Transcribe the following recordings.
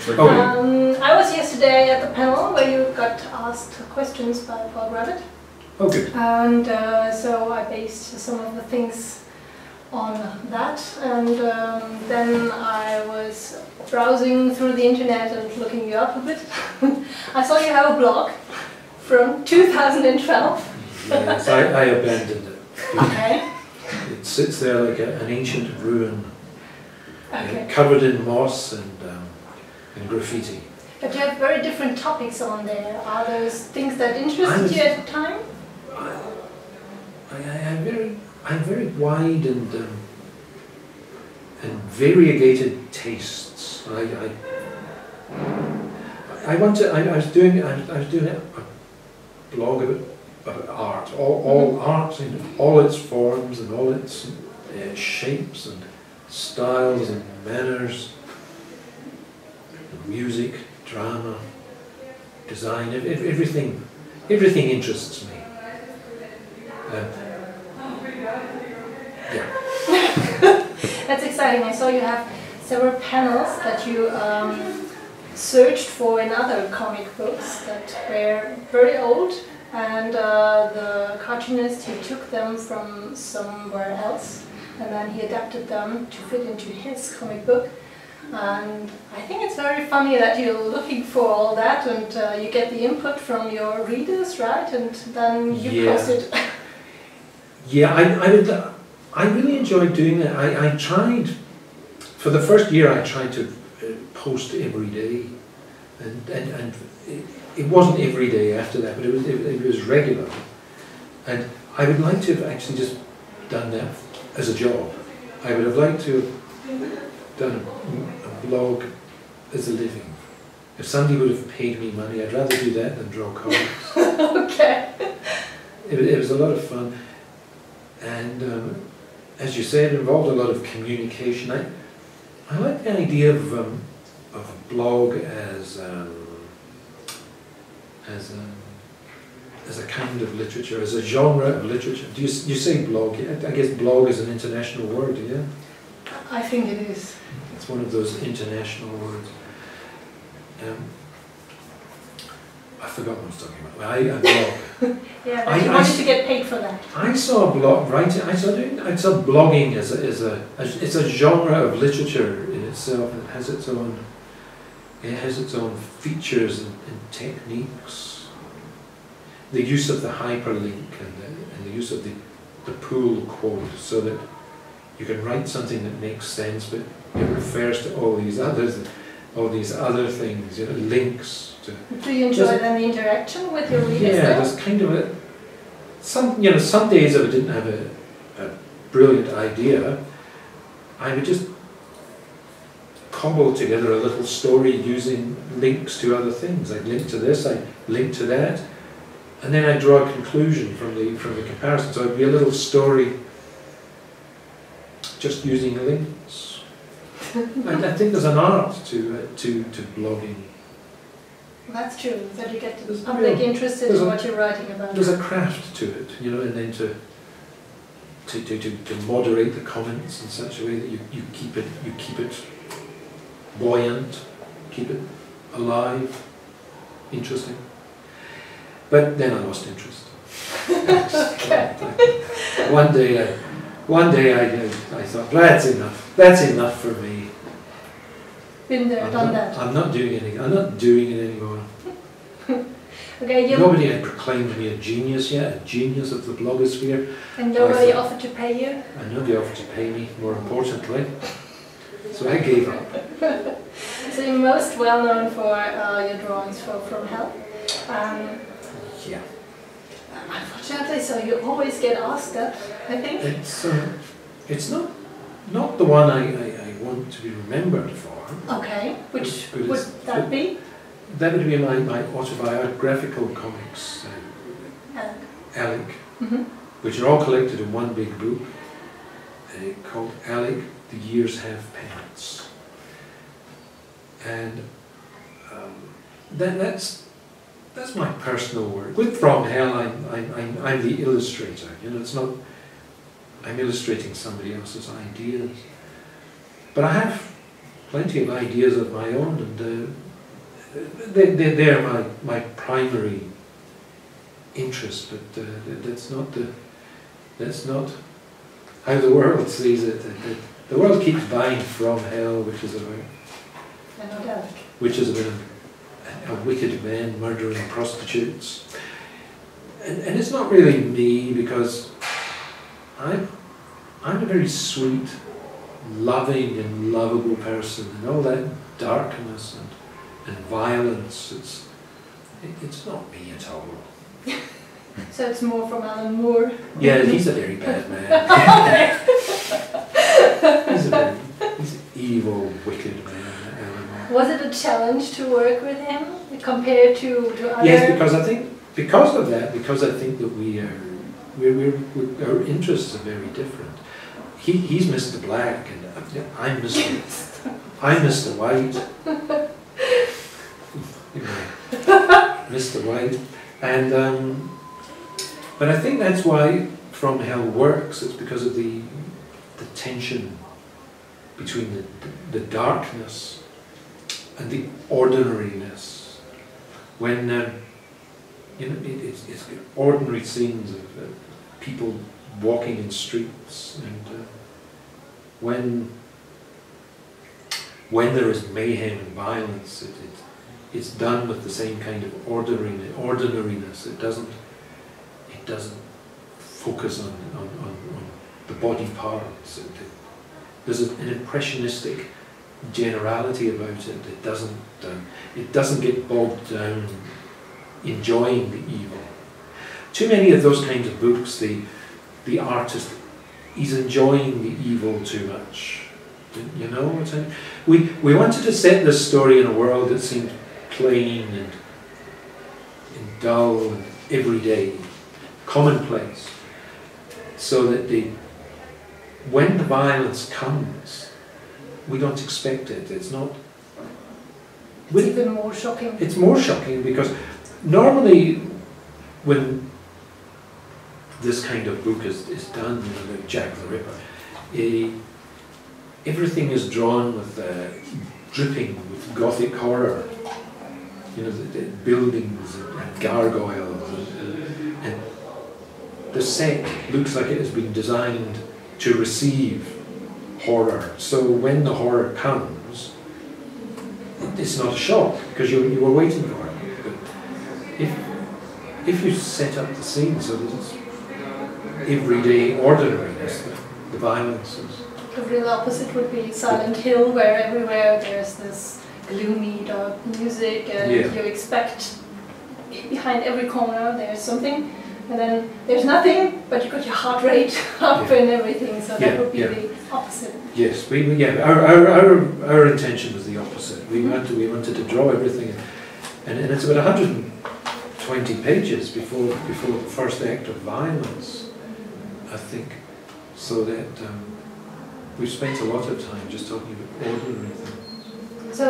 I was yesterday at the panel where you got asked questions by Paul Rabbit. Oh, good. And so I based some of the things on that, and then I was browsing through the internet and looking you up a bit. I saw you have a blog from 2012. Yes, I abandoned it. Okay. It sits there like an ancient ruin, Okay. covered in moss and graffiti. But you have very different topics on there. Are those things that interested you at the time? I'm very wide and variegated tastes. I was doing a blog about art, all art in all its forms and all its shapes and styles and manners, music, drama, design, everything interests me. Yeah. That's exciting. I saw you have several panels that you searched for in other comic books that were very old, and the cartoonist, he took them from somewhere else and then he adapted them to fit into his comic book. And I think it's very funny that you're looking for all that, and you get the input from your readers, right? And then you post it. Yeah, I really enjoyed doing that. I tried, for the first year I tried to post every day, and it wasn't every day after that, but it was regular. And I would like to have actually just done that as a job. I would have liked to have done a blog as a living. If somebody would have paid me money, I'd rather do that than draw comics. Okay. It was a lot of fun. And as you say, it involved a lot of communication. I like the idea of a blog as a kind of literature, as a genre of literature. Do you say blog? I guess blog is an international word, yeah? I think it is. It's one of those international words. I forgot what I was talking about. A blog. Yeah, but you wanted to get paid for that. I saw blog writing. I saw blogging as it's a genre of literature in itself. It has its own features and techniques. The use of the hyperlink and the use of the pull quote, so that you can write something that makes sense, but it refers to all these other things. You know, links to. Do you enjoy then the interaction with your readers? Yeah, there's kind of some days if I didn't have a brilliant idea, I would just cobble together a little story using links to other things. I'd link to this, I'd link to that, and then I'd draw a conclusion from the comparison. So it'd be a little story just using links. I think there's an art to blogging. Well, that's true, that you get the public interested in what you're writing about. There's a craft to it, you know, and then to moderate the comments in such a way that you keep it buoyant, keep it alive, interesting. But then I lost interest. Okay. One day I thought, that's enough. That's enough for me. Been there, done that. I'm not doing it anymore. Okay, nobody had proclaimed me a genius yet, a genius of the blogosphere. And nobody offered to pay you? And nobody offered to pay me, more importantly. So I gave up. So you're most well known for your drawings from Hell. Yeah. Unfortunately, so you always get asked that, I think. It's not the one I want to be remembered for. Okay, which would that be? That would be my autobiographical comics, Alec, which are all collected in one big book called Alec, The Years Have Pants. And that's my personal work. With From Hell, I'm the illustrator. You know, it's not. I'm illustrating somebody else's ideas, but I have plenty of ideas of my own, and they're my primary interest, but that's not how the world sees it. The world keeps buying From Hell, which is about a wicked man murdering prostitutes, and it's not really me, because I'm a very sweet, loving and lovable person, and all that darkness and violence, it's not me at all. So it's more from Alan Moore? Yeah, he's a very bad man. He's an evil, wicked man, Alan Moore. Was it a challenge to work with him compared to other? Yes, because I think that our interests are very different. He's Mr. Black, and I'm Mr. White. Mr. White, and but I think that's why From Hell works. It's because of the tension between the darkness and the ordinariness. When it's ordinary scenes of people walking in streets, and when there is mayhem and violence, it's done with the same kind of ordinariness. It doesn't focus on the body parts. There's an impressionistic generality about it. It doesn't get bogged down enjoying the evil. Too many of those kinds of books, the artist, he's enjoying the evil too much. You know what I mean? We wanted to set this story in a world that seemed plain and dull and everyday, commonplace, so that when the violence comes, we don't expect it. It's even more shocking. It's more shocking because normally when this kind of book is done, like Jack the Ripper, everything is drawn with dripping with Gothic horror. The buildings and gargoyles, and the set looks like it has been designed to receive horror. So when the horror comes, it's not a shock because you were waiting for it. But if you set up the scene so that it's everyday ordinariness, the violence is. The real opposite would be Silent Hill, where everywhere there's this gloomy, dark music, and you expect behind every corner there's something, and then there's nothing, but you got your heart rate up and everything. So that would be the opposite. Yes, our intention was the opposite. We wanted to draw everything, and it's about 120 pages before the first act of violence, I think, so that we've spent a lot of time just talking about ordinary things. So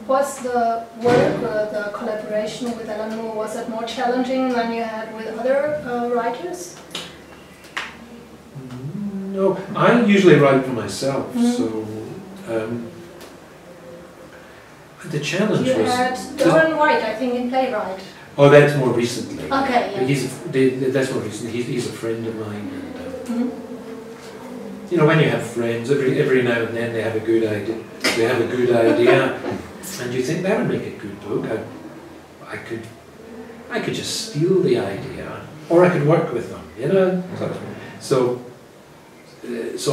was the work, the collaboration with Alan Moore, was it more challenging than you had with other writers? No, I usually write for myself, so the challenge was... You had Doran White, I think, in Playwright. Oh, that's more recently. Okay, yeah. That's more recent. He's a friend of mine, and you know, when you have friends, every now and then they have a good idea. They have a good idea, and you think that would make a good book. I could just steal the idea, or I could work with them. You know, so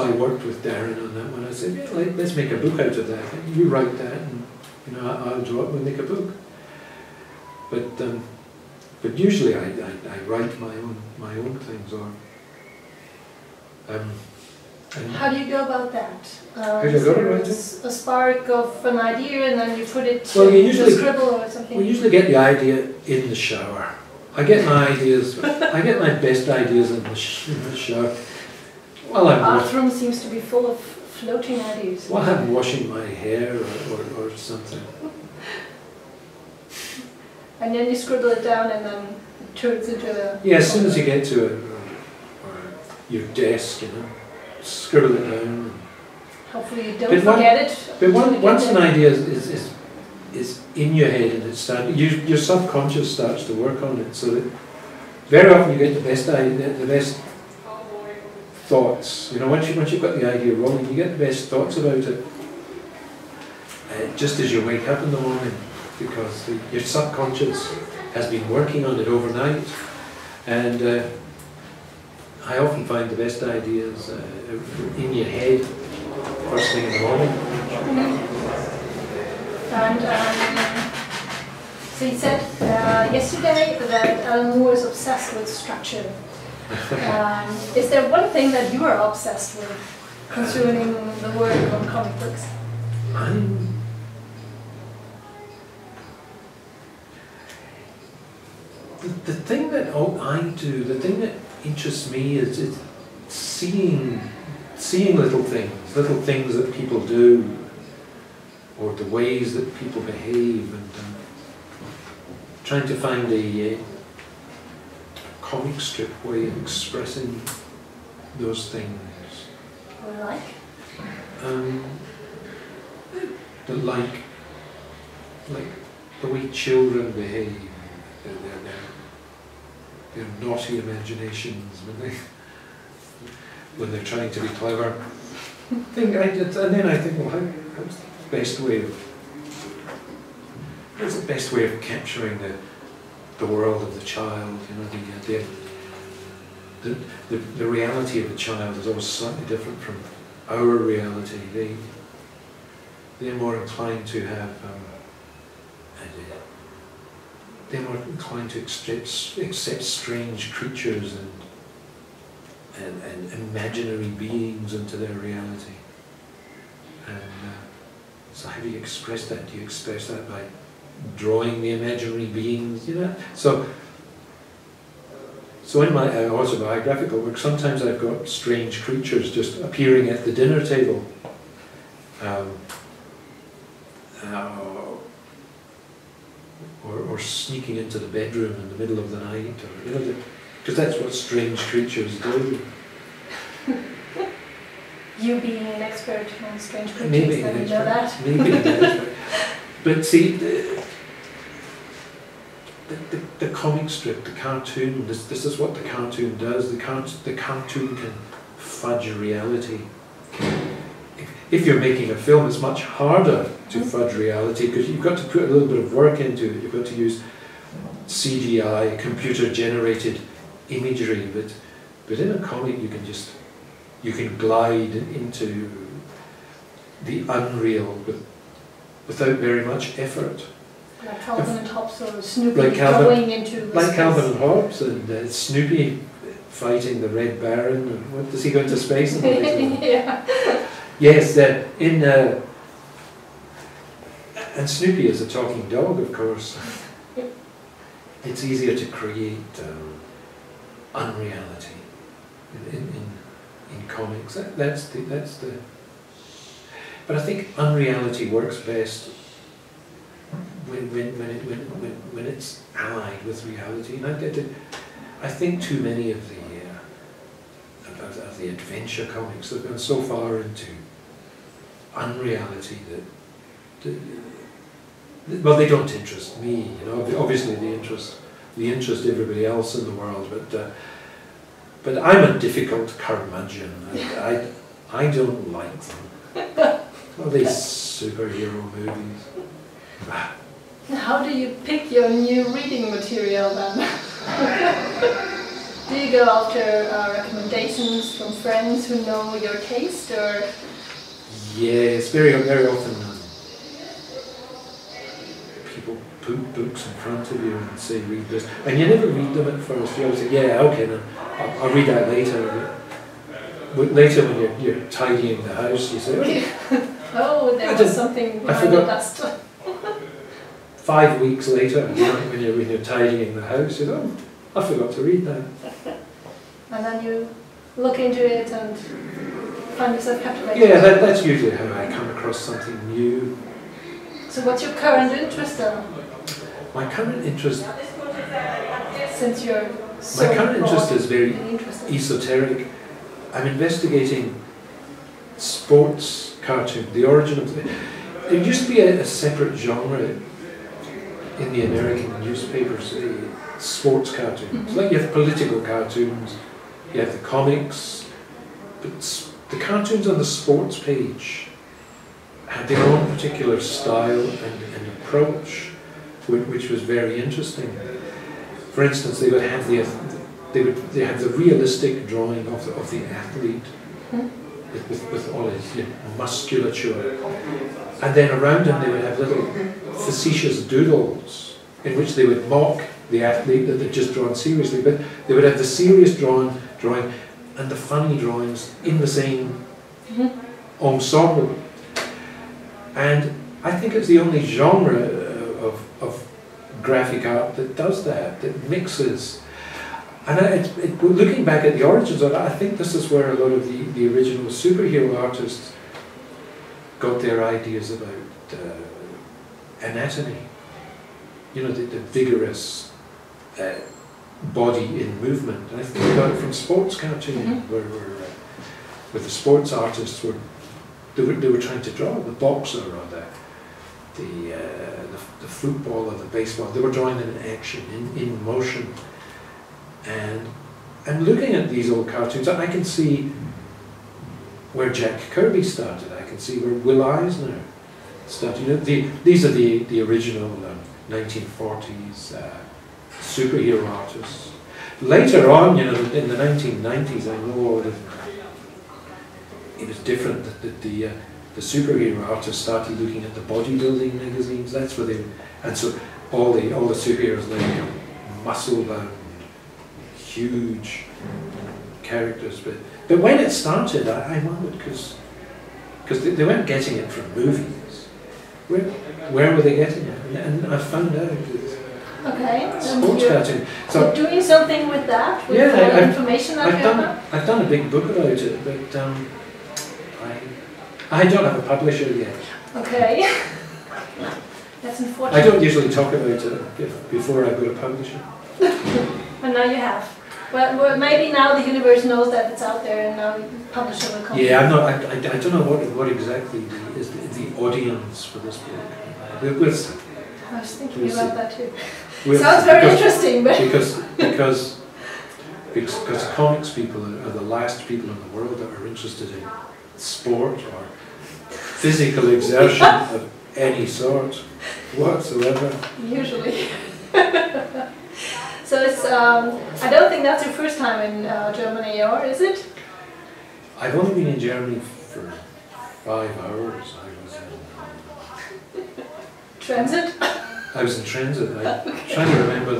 I worked with Darren on that one. I said, yeah, let's make a book out of that. You write that, and you know, I'll draw it and we'll make a book. But usually I write my own things, or how do you go about that? How do you go about it? A spark of an idea, and then you put it in a scribble or something. We usually get the idea in the shower. I get my best ideas in the shower. Well, the bathroom seems to be full of floating ideas. Well, I'm washing my hair or something. And then you scribble it down, and then it turns into a... Yeah, as soon as you get to it, or your desk, you know, scribble it down. hopefully you don't forget it. But once an idea is in your head and it's your subconscious starts to work on it, so that very often you get the best idea, the best thoughts. You know, once you've got the idea rolling, you get the best thoughts about it just as you wake up in the morning, because your subconscious has been working on it overnight, and I often find the best ideas in your head first thing in the morning. And so you said yesterday that Alan Moore is obsessed with structure. Is there one thing that you are obsessed with concerning the work on comic books? The thing that I do, the thing that interests me is seeing little things that people do, or the ways that people behave, and trying to find a comic strip way of expressing those things. Like? Like the way children behave, their naughty imaginations when they're trying to be clever. And then I think, well, how's the best way of capturing the world of the child? You know, the reality of the child is always slightly different from our reality. They're more inclined to have they're more inclined to accept strange creatures and imaginary beings into their reality. And so how do you express that? Do you express that by drawing the imaginary beings? You know. So in my autobiographical work, sometimes I've got strange creatures just appearing at the dinner table. Or sneaking into the bedroom in the middle of the night, or because that's what strange creatures do. You being an expert on strange creatures, maybe then you know that. Maybe an expert. But see, the comic strip, the cartoon, this is what the cartoon does. The cartoon can fudge reality. If you're making a film, it's much harder to fudge reality, because you've got to put a little bit of work into it. You've got to use CGI, computer-generated imagery. But in a comic, you can glide into the unreal without very much effort. Like Calvin and Hobbes or Snoopy going into the like space. Calvin and Hobbes and Snoopy fighting the Red Baron. And what does he go into space? Yeah. Yes, and Snoopy is a talking dog, of course. It's easier to create unreality in comics. That's the. But I think unreality works best when it's allied with reality. And I think too many of the adventure comics have gone so far into unreality that well, they don't interest me. You know, obviously they interest everybody else in the world, but I'm a difficult curmudgeon. I don't like them. All these superhero movies. How do you pick your new reading material then? Do you go after recommendations from friends who know your taste, or? Yes, very often people put books in front of you and say, read this. And you never read them at first. You always say, yeah, okay, then I'll read that later. But later when you're tidying the house, you say, oh, there was something behind the dust. 5 weeks later, when you're tidying the house, you know, I forgot to read that. And then you look into it and find yourself captivated. Yeah, that's usually how I come across something new. So what's your current interest then? My current interest... Since you're so my current interest is very interested. esoteric. I'm investigating sports cartoon, the origin of there used to be a separate genre in the American newspapers, sports cartoons. Like you have political cartoons, you have the comics, but the cartoons on the sports page had their own particular style and approach, which was very interesting. For instance, they would have they have the realistic drawing of the athlete with all his musculature, and then around him they would have little facetious doodles in which they would mock the athlete that they'd just drawn seriously, but they would have the serious drawing and the funny drawings in the same ensemble. And I think it's the only genre of graphic art that does that mixes. And looking back at the origins of it, I think this is where a lot of the original superhero artists got their ideas about anatomy. You know, the vigorous body in movement. And I think they got it from sports cartooning, where the sports artists they were trying to draw the boxer or the football or the baseball. They were drawing in action, in motion. And looking at these old cartoons, I can see where Jack Kirby started. I can see where Will Eisner started. You know, these are the original 1940s superhero artists. Later on, you know, in the 1990s, I know that it was different. That the superhero artists started looking at the bodybuilding magazines. That's where and so all the superheroes now become muscle-bound, huge characters. But when it started, I wondered because they weren't getting it from movies. Where were they getting it? And I found out that sports cartoon. So doing something with that, with information that I've done a big book about it, but I don't have a publisher yet. Okay. That's unfortunate. I don't usually talk about it before I go to publisher. And now you have. Well, maybe now the universe knows that it's out there, and now the publisher will come. Yeah, I don't know what exactly is the audience for this book. We'll see. I was thinking about that too. Sounds very interesting, but because comics people are the last people in the world that are interested in sport or physical exertion of any sort whatsoever. Usually. So it's, I don't think that's your first time in Germany, or is it? I've only been in Germany for 5 hours. I was in transit? I was in transit. I'm trying to remember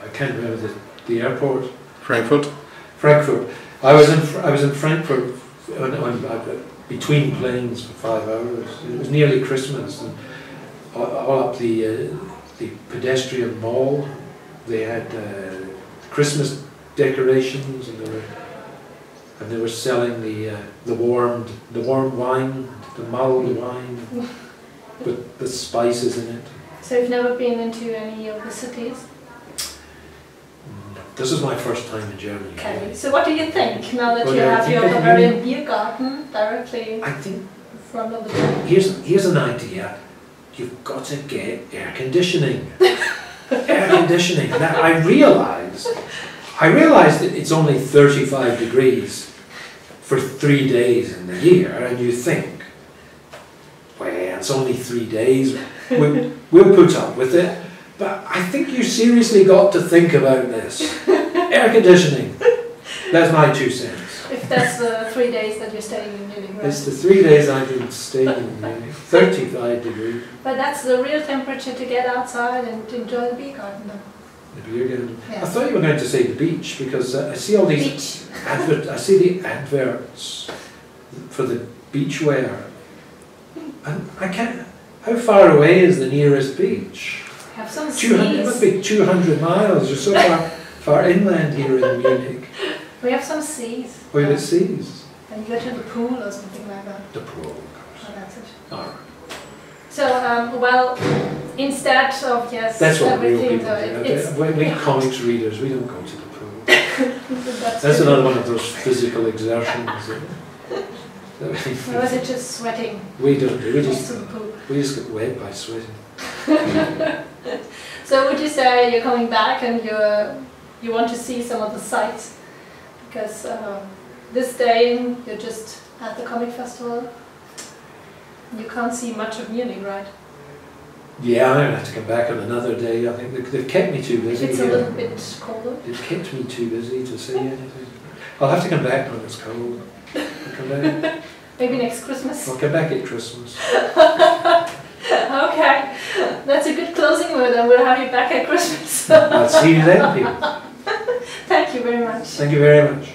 I can't remember the airport. Frankfurt. I was in Frankfurt between planes for 5 hours. It was nearly Christmas, and all up the pedestrian mall, they had Christmas decorations, and they were selling the warm wine, the mulled wine, with the spices in it. So you've never been into any of the cities? No. This is my first time in Germany. Okay. So what do you think now that you have your Bavarian beer garden directly in front of the door? Here's an idea. You've got to get air conditioning. Air conditioning. Now I realised that it's only 35 degrees for 3 days in the year, and you think, well, it's only 3 days. We'll put up with it. But I think you seriously got to think about this. Air conditioning. That's my 2 cents. If that's the 3 days that you're staying in Munich, right? It's the 3 days I've been staying in Munich. 35 degrees. But that's the real temperature to get outside and to enjoy the beer garden, though. The beer garden. Yeah. I thought you were going to say the beach, because I see all these I see the adverts for the beachwear, and I can't. How far away is the nearest beach? Have some 200. It must be 200 miles. You're so far inland here in Munich. We have some seas. Oh, you have seas. And you go to the pool or something like that. The pool, of course. Oh, that's it. All right. So, well, instead of that's what real everything, people do. We comics readers, we don't go to the pool. That's another one of those physical exertions. Or was it just sweating? We don't do. Next to the pool. We just get wet by sweating. So would you say you're coming back and you want to see some of the sights? Because this day you're just at the comic festival. You can't see much of Munich, right? Yeah, I'm going to have to come back on another day. I think they've kept me too busy. It's a little bit colder. They've kept me too busy to see anything. I'll have to come back when it's cold. I'll come back. Maybe next Christmas. I'll come back at Christmas. Okay, that's a good closing word, and we'll have you back at Christmas. I'll see you then, people. Thank you very much. Thank you very much.